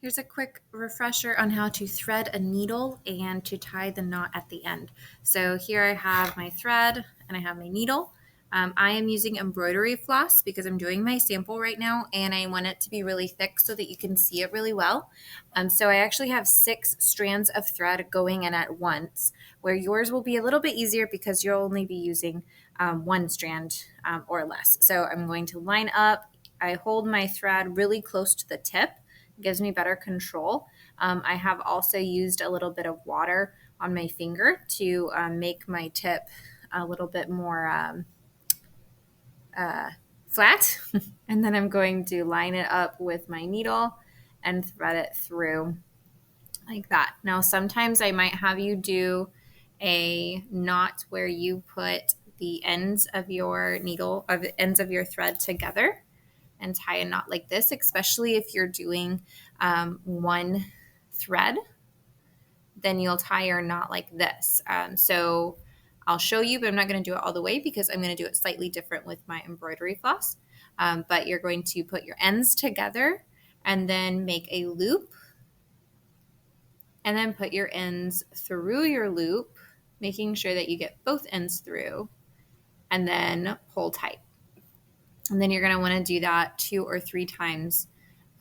Here's a quick refresher on how to thread a needle and to tie the knot at the end. So here I have my thread and I have my needle. I am using embroidery floss because I'm doing my sample right now and I want it to be really thick so that you can see it really well. So I actually have 6 strands of thread going in at once, where yours will be a little bit easier because you'll only be using one strand or less. So I'm going to line up. I hold my thread really close to the tip. Gives me better control. I have also used a little bit of water on my finger to make my tip a little bit more flat. And then I'm going to line it up with my needle and thread it through like that. Now, sometimes I might have you do a knot where you put the ends of your needle, or the ends of your thread together and tie a knot like this, especially if you're doing one thread, then you'll tie your knot like this. So I'll show you, but I'm not going to do it all the way because I'm going to do it slightly different with my embroidery floss. But you're going to put your ends together and then make a loop and then put your ends through your loop, making sure that you get both ends through and then pull tight. And then you're going to want to do that 2 or 3 times,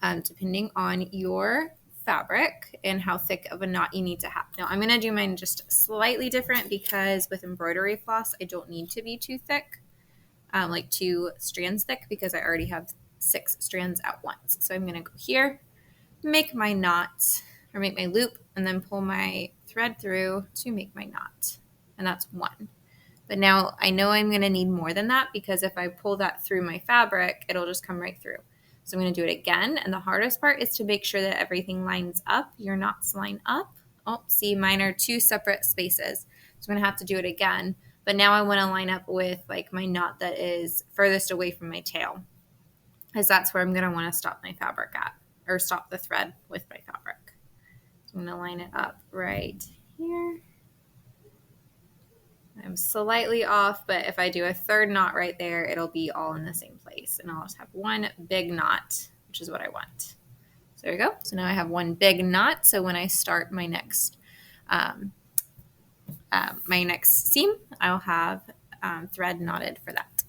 depending on your fabric and how thick of a knot you need to have. Now, I'm going to do mine just slightly different because with embroidery floss, I don't need to be too thick, like 2 strands thick, because I already have 6 strands at once. So I'm going to go here, make my knot, or make my loop, and then pull my thread through to make my knot. And that's 1. But now I know I'm going to need more than that because if I pull that through my fabric, it'll just come right through. So I'm going to do it again. And the hardest part is to make sure that everything lines up. Your knots line up. Oh, see, mine are 2 separate spaces. So I'm going to have to do it again. But now I want to line up with like my knot that is furthest away from my tail, because that's where I'm going to want to stop my fabric at, or stop the thread with my fabric. So I'm going to line it up right here. I'm slightly off, but if I do a 3rd knot right there, it'll be all in the same place. And I'll just have 1 big knot, which is what I want. So there we go. So now I have 1 big knot. So when I start my next seam, I'll have thread knotted for that.